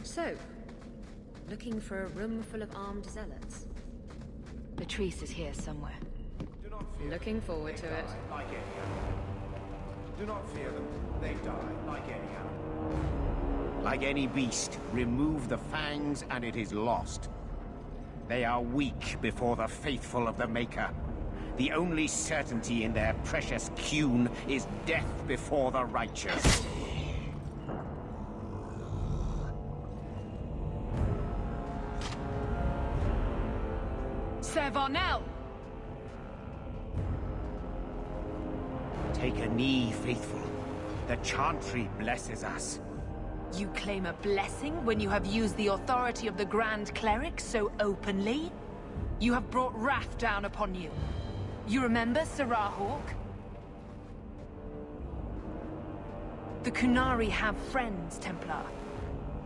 So, looking for a room full of armed zealots? Latrice is here somewhere. Do not fear Looking them. forward They to die it. Like any animal. Do not fear them. They die like any animal. Like any beast, remove the fangs and it is lost. They are weak before the faithful of the Maker. The only certainty in their precious Qun is death before the righteous. Ser Varnell! Take a knee, faithful. The Chantry blesses us. You claim a blessing when you have used the authority of the Grand Cleric so openly? You have brought wrath down upon you. You remember Serah Hawk? The Qunari have friends, Templar.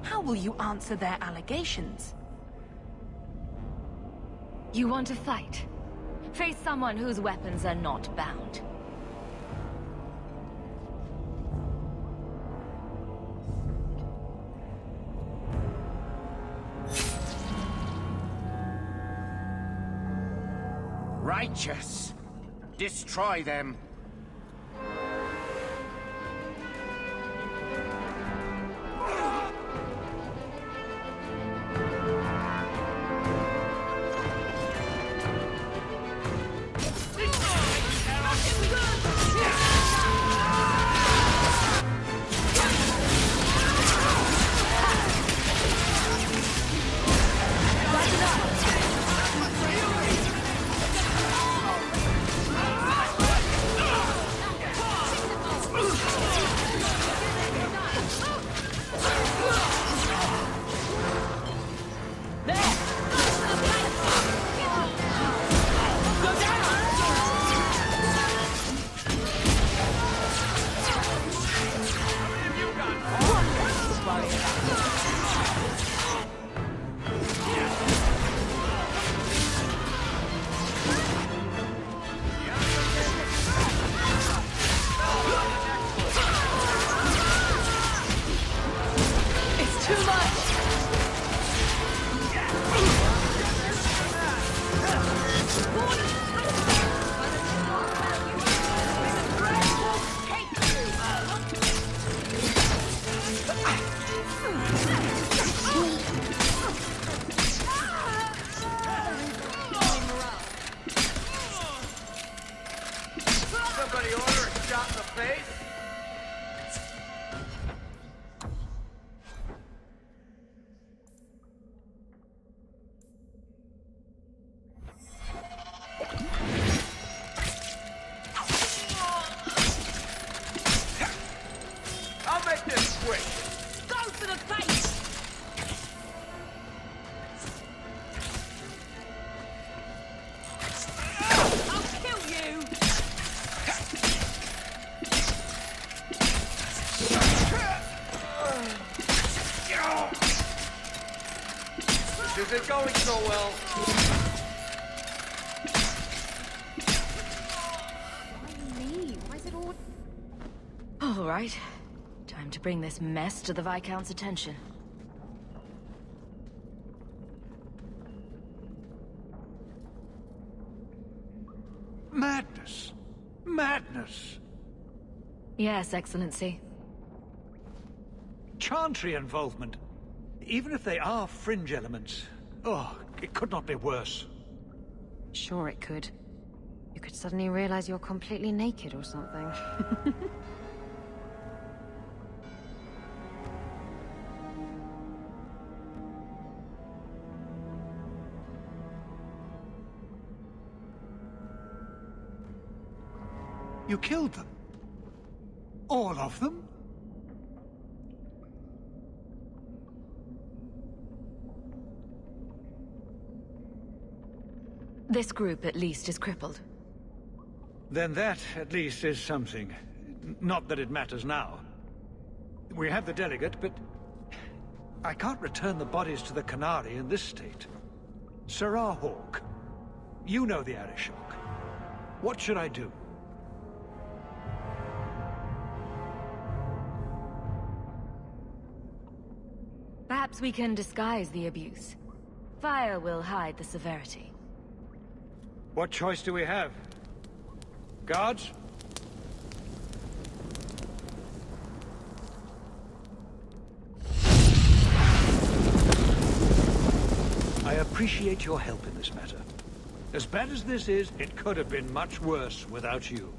How will you answer their allegations? You want to fight? Face someone whose weapons are not bound. Righteous! Destroy them! Somebody order a shot in the face? I'll make this quick. Go for the face! I'll kill you! This isn't going so well. Why me? Why is it all... All right. Time to bring this mess to the Viscount's attention. Madness! Madness! Yes, Excellency. Chantry involvement. Even if they are fringe elements. Oh, it could not be worse. Sure it could. You could suddenly realize you're completely naked or something. You killed them? All of them? This group, at least, is crippled. Then that, at least, is something. Not that it matters now. We have the delegate, but... I can't return the bodies to the Qunari in this state. Serah Hawk, you know the Arishok. What should I do? Perhaps Perhaps we can disguise the abuse. Fire will hide the severity. What choice do we have? Guards? I appreciate your help in this matter. As bad as this is, it could have been much worse without you.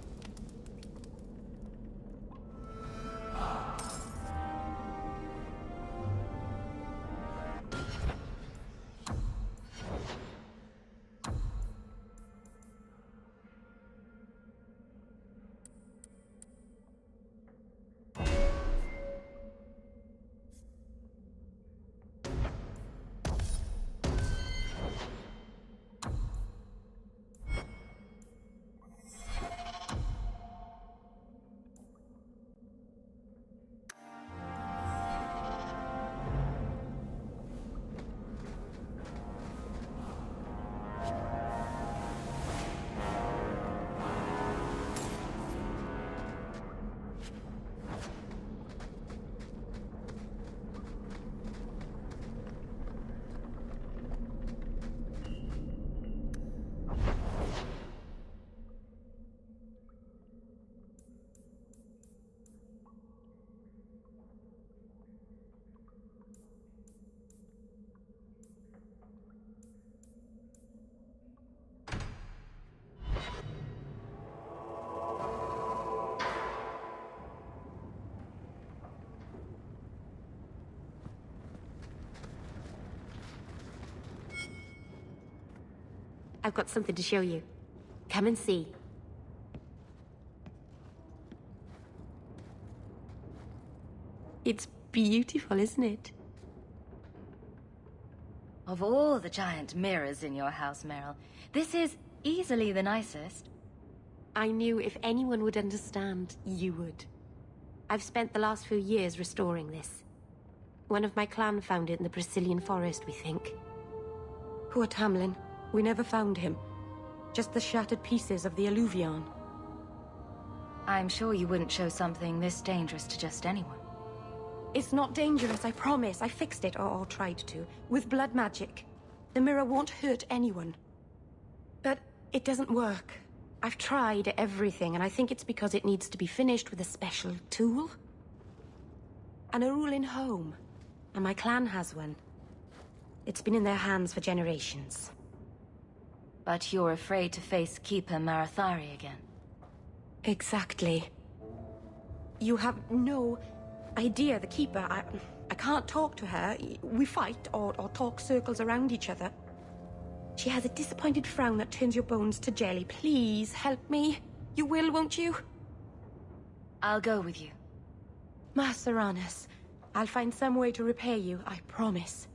I've got something to show you. Come and see. It's beautiful, isn't it? Of all the giant mirrors in your house, Meryl, this is easily the nicest. I knew if anyone would understand, you would. I've spent the last few years restoring this. One of my clan found it in the Brazilian forest, we think. Poor Tamlin. We never found him. Just the shattered pieces of the Alluvion. I'm sure you wouldn't show something this dangerous to just anyone. It's not dangerous, I promise. I fixed it, or tried to, with blood magic. The mirror won't hurt anyone. But it doesn't work. I've tried everything, and I think it's because it needs to be finished with a special tool. An Arulin home. And my clan has one. It's been in their hands for generations. But you're afraid to face Keeper Marathari again. Exactly. You have no idea, the Keeper. I can't talk to her. We fight or talk circles around each other. She has a disappointed frown that turns your bones to jelly. Please, help me. You will, won't you? I'll go with you. Master Arnus, I'll find some way to repay you, I promise.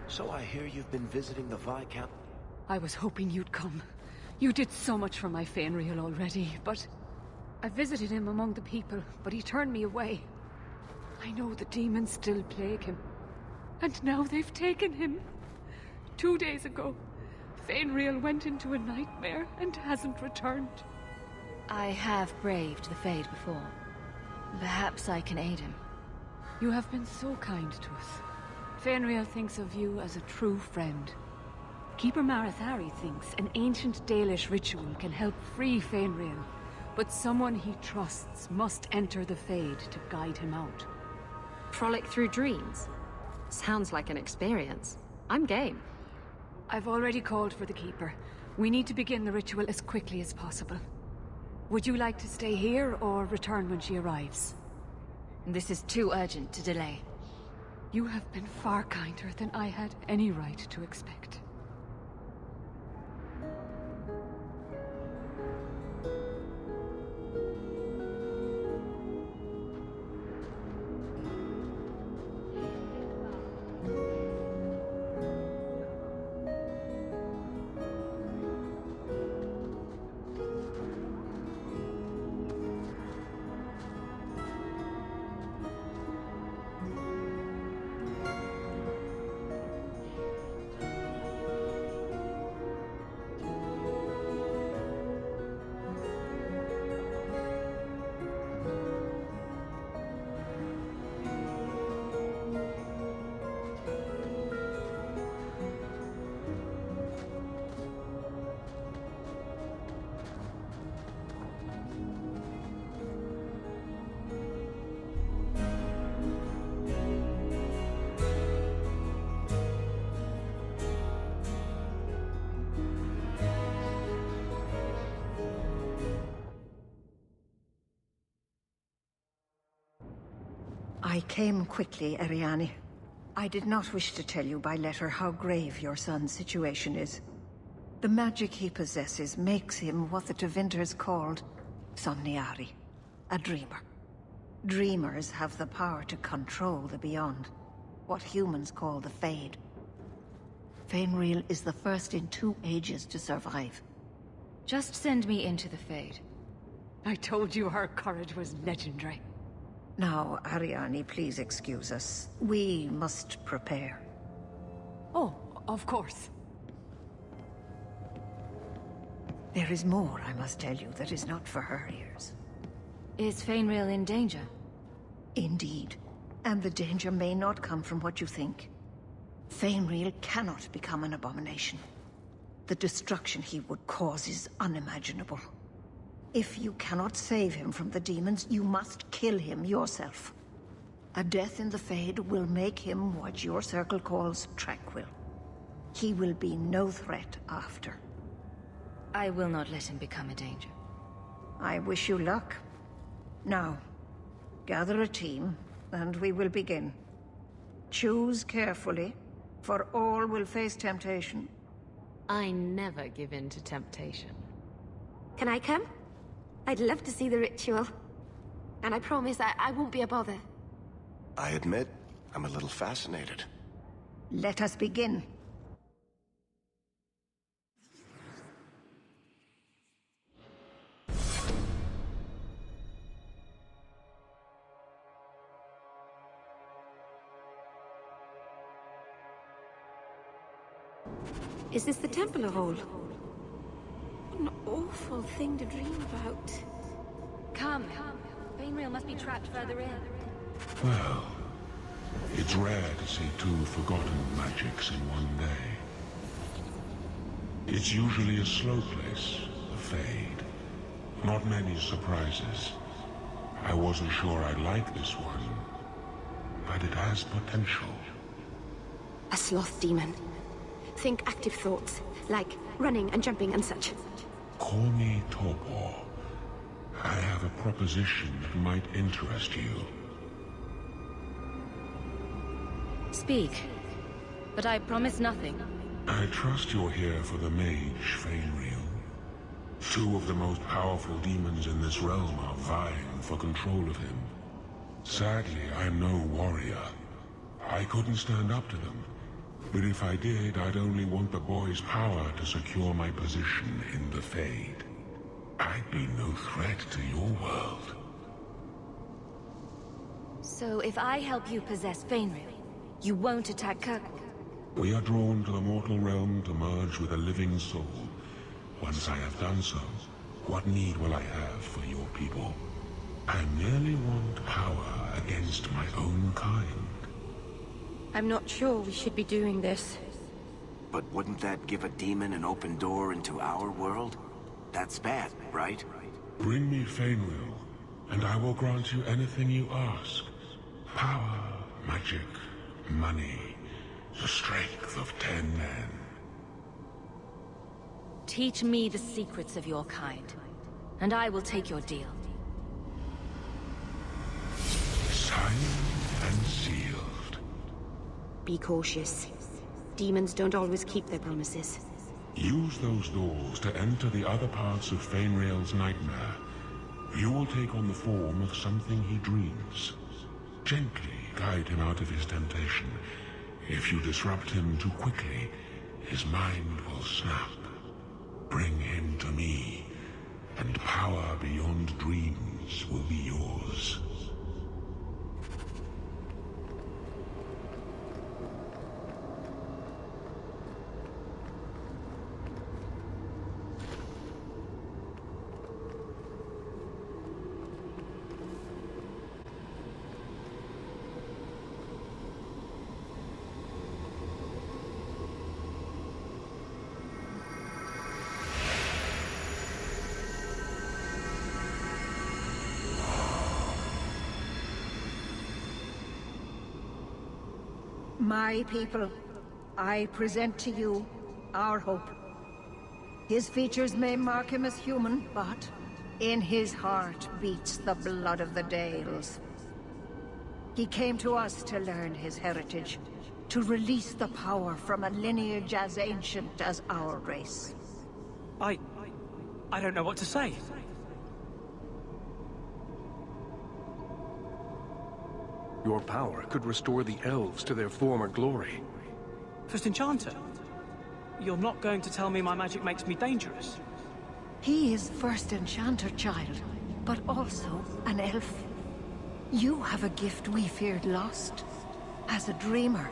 So I hear you've been visiting the Viscount? I was hoping you'd come. You did so much for my Fainriel already, but... I visited him among the people, but he turned me away. I know the demons still plague him. And now they've taken him. 2 days ago, Fainriel went into a nightmare and hasn't returned. I have braved the Fade before. Perhaps I can aid him. You have been so kind to us. Fainriel thinks of you as a true friend. Keeper Marathari thinks an ancient Dalish ritual can help free Fainriel, but someone he trusts must enter the Fade to guide him out. Frolic through dreams? Sounds like an experience. I'm game. I've already called for the Keeper. We need to begin the ritual as quickly as possible. Would you like to stay here or return when she arrives? This is too urgent to delay. You have been far kinder than I had any right to expect. I came quickly, Ariane. I did not wish to tell you by letter how grave your son's situation is. The magic he possesses makes him what the Tevinters called Somniari, a dreamer. Dreamers have the power to control the beyond, what humans call the Fade. Feynriel is the first in 2 ages to survive. Just send me into the Fade. I told you her courage was legendary. Now, Ariane, please excuse us. We must prepare. Oh, of course. There is more, I must tell you, that is not for her ears. Is Feynriel in danger? Indeed. And the danger may not come from what you think. Feynriel cannot become an abomination. The destruction he would cause is unimaginable. If you cannot save him from the demons, you must kill him yourself. A death in the Fade will make him what your circle calls tranquil. He will be no threat after. I will not let him become a danger. I wish you luck. Now, gather a team, and we will begin. Choose carefully, for all will face temptation. I never give in to temptation. Can I come? I'd love to see the ritual. And I promise I won't be a bother. I admit, I'm a little fascinated. Let us begin. Is this the Templar Hall? What an awful thing to dream about. Come. Feynriel must be trapped further in. Well, it's rare to see 2 forgotten magics in one day. It's usually a slow place, the Fade. Not many surprises. I wasn't sure I'd like this one, but it has potential. A sloth demon. Think active thoughts, like running and jumping and such. Call me Torpor. I have a proposition that might interest you. Speak, but I promise nothing. I trust you're here for the mage, Feynriel. 2 of the most powerful demons in this realm are vying for control of him. Sadly, I'm no warrior. I couldn't stand up to them. But if I did, I'd only want the boy's power to secure my position in the Fade. I'd be no threat to your world. So if I help you possess Feynriel, you won't attack Kirkwall? We are drawn to the mortal realm to merge with a living soul. Once I have done so, what need will I have for your people? I merely want power against my own kind. I'm not sure we should be doing this. But wouldn't that give a demon an open door into our world? That's bad, right? Bring me Feynriel, and I will grant you anything you ask. Power, magic, money, the strength of 10 men. Teach me the secrets of your kind, and I will take your deal. Signed and sealed. Be cautious. Demons don't always keep their promises. Use those doors to enter the other parts of Fainriel's nightmare. You will take on the form of something he dreams. Gently guide him out of his temptation. If you disrupt him too quickly, his mind will snap. Bring him to me, and power beyond dreams will be yours. My people, I present to you our hope. His features may mark him as human, but in his heart beats the blood of the Dales. He came to us to learn his heritage, to release the power from a lineage as ancient as our race. I don't know what to say. Your power could restore the elves to their former glory. First Enchanter? You're not going to tell me my magic makes me dangerous? He is First Enchanter, child, but also an elf. You have a gift we feared lost. As a dreamer,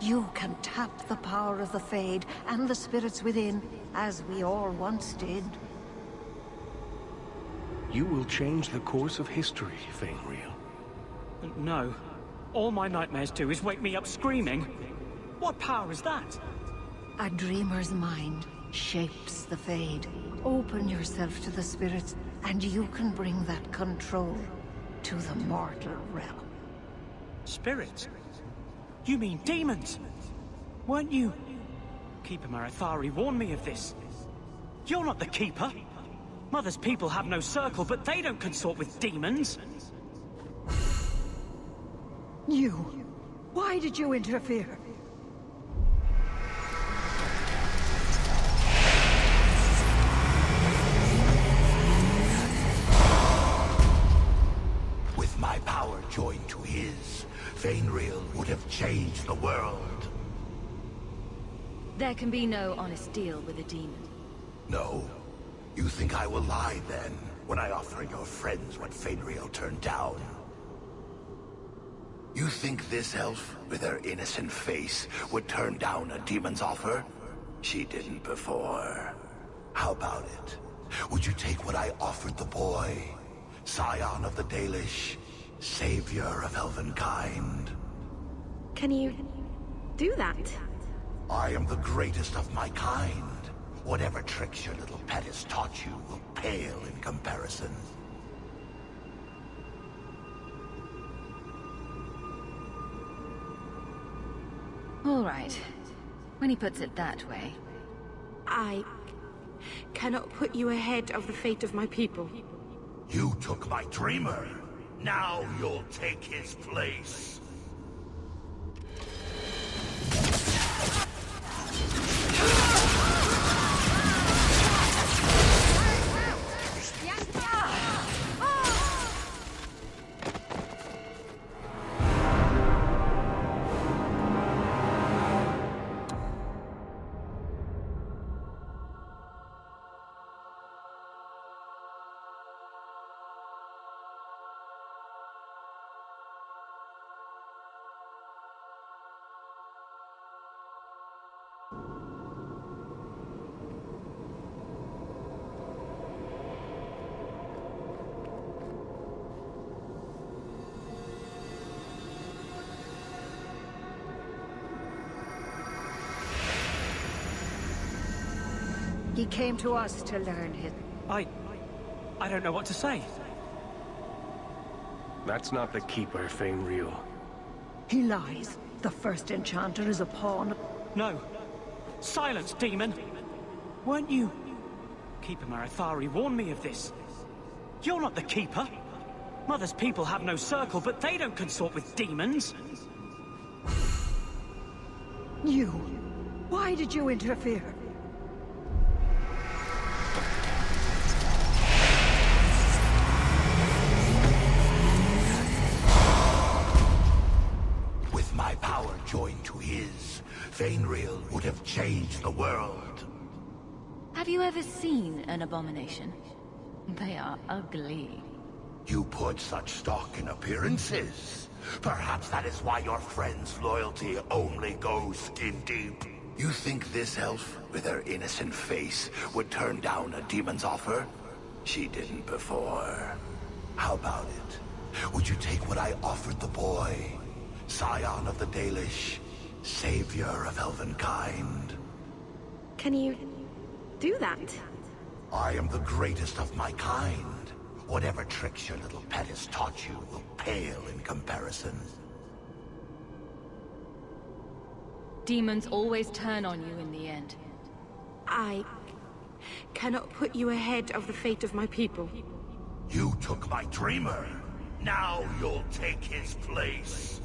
you can tap the power of the Fade and the spirits within, as we all once did. You will change the course of history, Fainriel. No. All my nightmares do is wake me up screaming. What power is that? A dreamer's mind shapes the Fade. Open yourself to the spirits, and you can bring that control to the mortal realm. Spirits? You mean demons? Weren't you... Keeper Marathari warned me of this. You're not the Keeper. Mother's people have no circle, but they don't consort with demons. You! Why did you interfere? With my power joined to his, Fainriel would have changed the world. There can be no honest deal with a demon. No. You think I will lie then, when I offer your friends what Fainriel turned down? You think this elf, with her innocent face, would turn down a demon's offer? She didn't before. How about it? Would you take what I offered the boy? Scion of the Dalish, savior of elvenkind. Can you do that? I am the greatest of my kind. Whatever tricks your little pet has taught you will pale in comparison. All right. When he puts it that way. I cannot put you ahead of the fate of my people. You took my dreamer. Now you'll take his place. He came to us to learn his... I don't know what to say. That's not the Keeper, Fainriel. He lies. The First Enchanter is a pawn. No. Silence, demon! Weren't you Keeper Marathari warned me of this. You're not the Keeper. Mother's people have no circle, but they don't consort with demons. You! Why did you interfere? With my power joined to his, Fainriel would have changed the world. Have you ever seen an abomination? They are ugly. You put such stock in appearances. Perhaps that is why your friend's loyalty only goes skin deep. You think this elf, with her innocent face, would turn down a demon's offer? She didn't before. How about it? Would you take what I offered the boy? Scion of the Dalish, savior of elvenkind. Can you do that? I am the greatest of my kind. Whatever tricks your little pet has taught you will pale in comparison. Demons always turn on you in the end. I cannot put you ahead of the fate of my people. You took my dreamer. Now you'll take his place.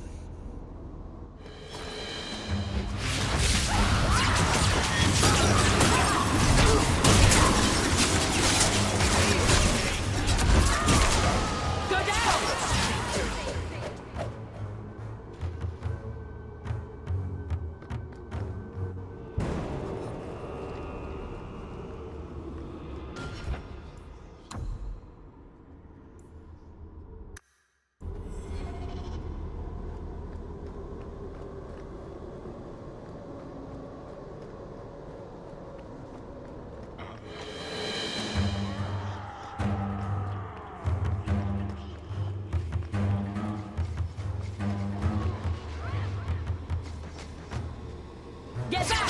Get back!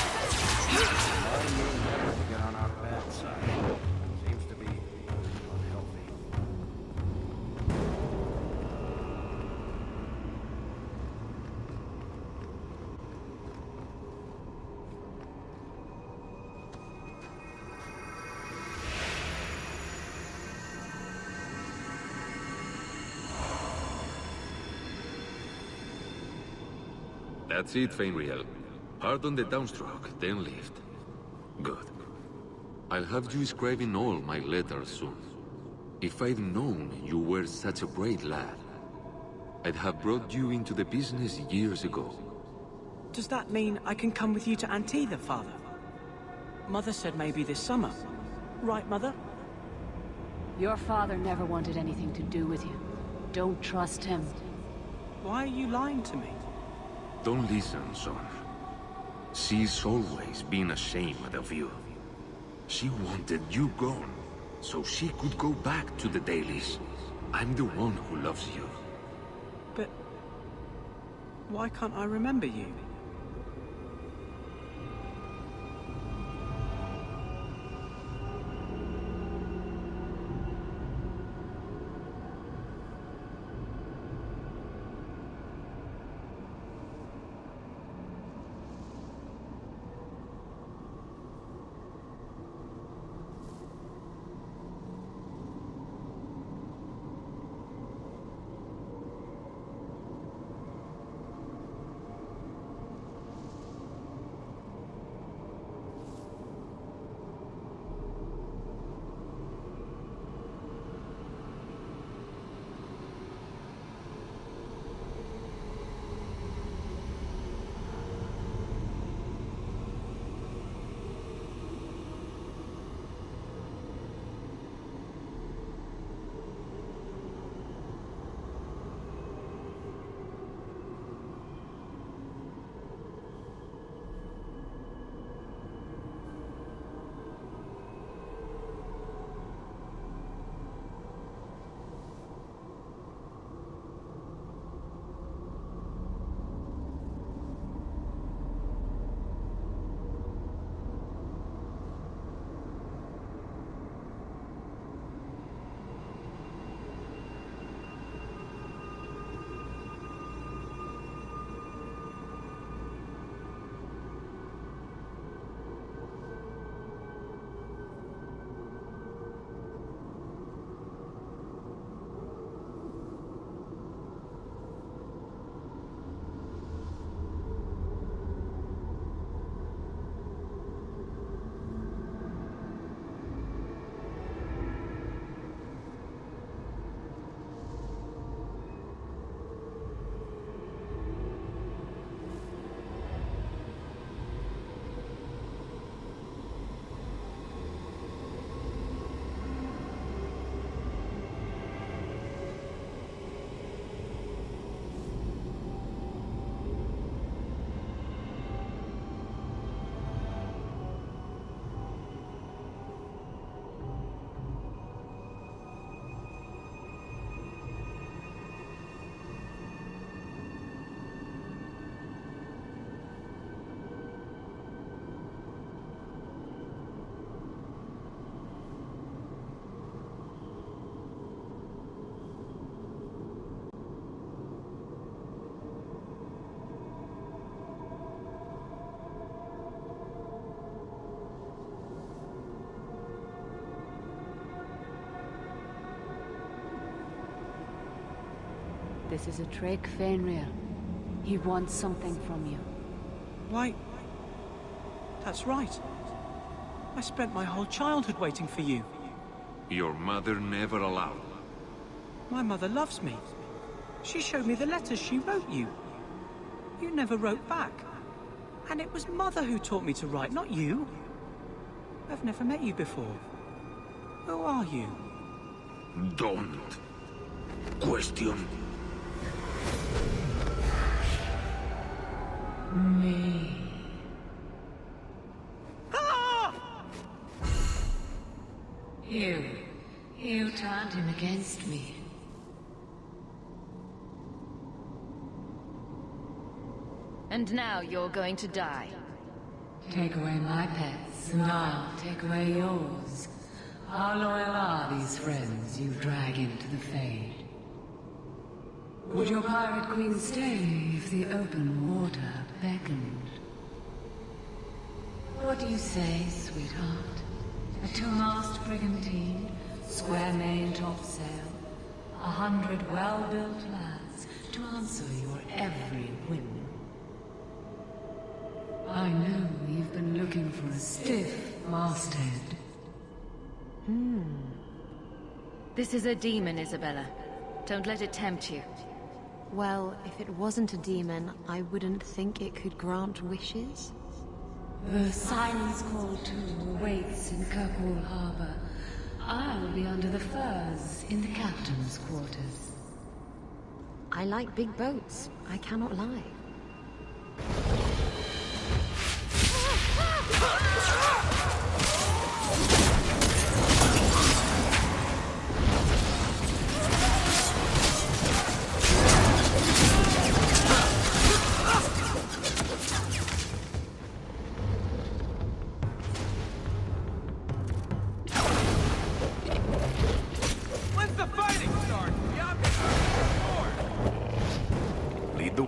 Get on our bad side. Seems to be unhealthy. That's it, Fainriel. Hard on the downstroke, then lift. Good. I'll have you scribing all my letters soon. If I'd known you were such a brave lad, I'd have brought you into the business years ago. Does that mean I can come with you to Antitha, Father? Mother said maybe this summer. Right, Mother? Your father never wanted anything to do with you. Don't trust him. Why are you lying to me? Don't listen, son. She's always been ashamed of you. She wanted you gone, so she could go back to the dailies. I'm the one who loves you. But why can't I remember you? This is a trick, Fainriel. He wants something from you. Why... That's right. I spent my whole childhood waiting for you. Your mother never allowed. My mother loves me. She showed me the letters she wrote you. You never wrote back. And it was Mother who taught me to write, not you. I've never met you before. Who are you? Don't question me. You turned him against me. And now you're going to die. Take away my pets, and I'll take away yours. How loyal are these friends you drag into the Fade? Would your pirate queen stay if the open water beckoned? What do you say, sweetheart? A two-mast brigantine, square main topsail, 100 well-built lads to answer your every whim. I know you've been looking for a stiff masthead. This is a demon, Isabella. Don't let it tempt you. Well, if it wasn't a demon, I wouldn't think it could grant wishes. The Silence Call 2 awaits in Kirkwall Harbor. I'll be under the firs in the captain's quarters. I like big boats, I cannot lie. Let the fighting start! Lead the...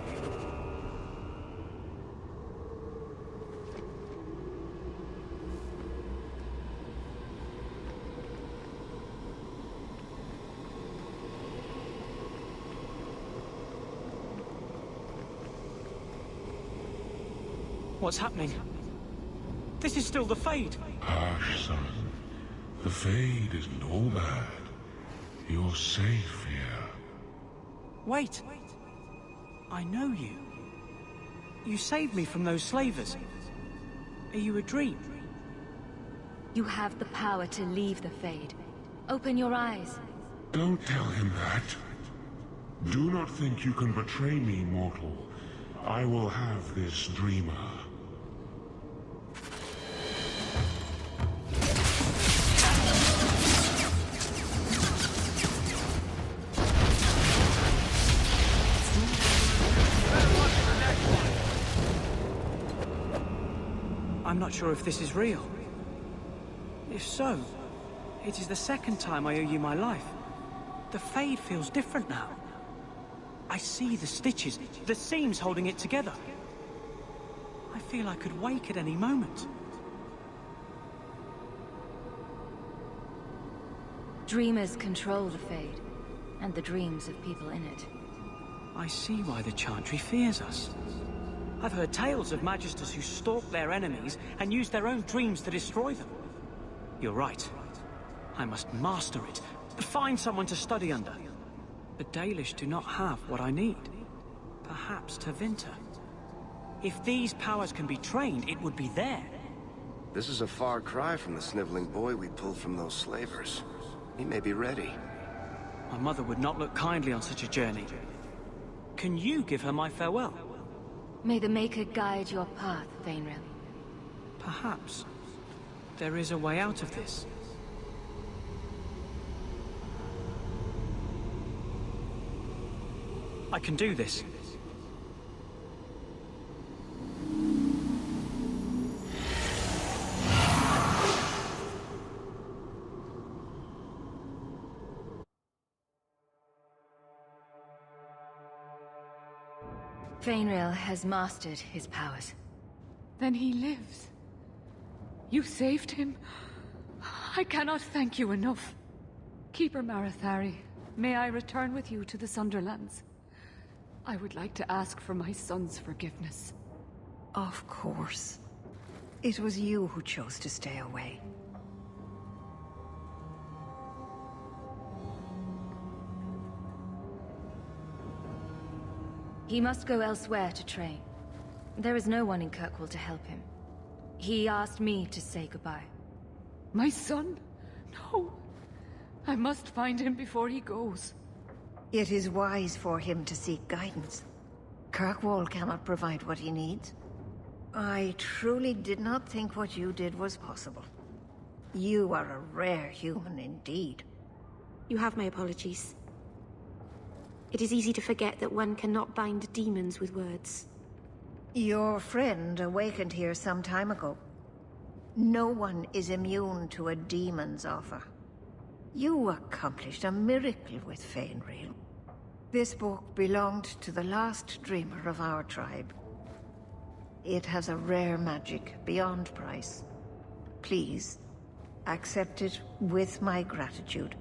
What's happening? This is still the Fade. Hush, son. The Fade isn't all bad. You're safe here. Wait. I know you. You saved me from those slavers. Are you a dream? You have the power to leave the Fade. Open your eyes. Don't tell him that. Do not think you can betray me, mortal. I will have this dreamer. I'm not sure if this is real. If so, it is the second time I owe you my life. The Fade feels different now. I see the stitches, the seams holding it together. I feel I could wake at any moment. Dreamers control the Fade, and the dreams of people in it. I see why the Chantry fears us. I've heard tales of Magisters who stalk their enemies and use their own dreams to destroy them. You're right. I must master it. Find someone to study under. The Dalish do not have what I need. Perhaps Tevinter. If these powers can be trained, it would be there. This is a far cry from the sniveling boy we pulled from those slavers. He may be ready. My mother would not look kindly on such a journey. Can you give her my farewell? May the Maker guide your path, Fainriel. Perhaps. There is a way out of this. I can do this. Fainriel has mastered his powers. Then he lives. You saved him. I cannot thank you enough. Keeper Marathari, may I return with you to the Sunderlands? I would like to ask for my son's forgiveness. Of course. It was you who chose to stay away. He must go elsewhere to train. There is no one in Kirkwall to help him. He asked me to say goodbye. My son? No. I must find him before he goes. It is wise for him to seek guidance. Kirkwall cannot provide what he needs. I truly did not think what you did was possible. You are a rare human indeed. You have my apologies. It is easy to forget that one cannot bind demons with words. Your friend awakened here some time ago. No one is immune to a demon's offer. You accomplished a miracle with Fainreal. This book belonged to the last dreamer of our tribe. It has a rare magic beyond price. Please, accept it with my gratitude.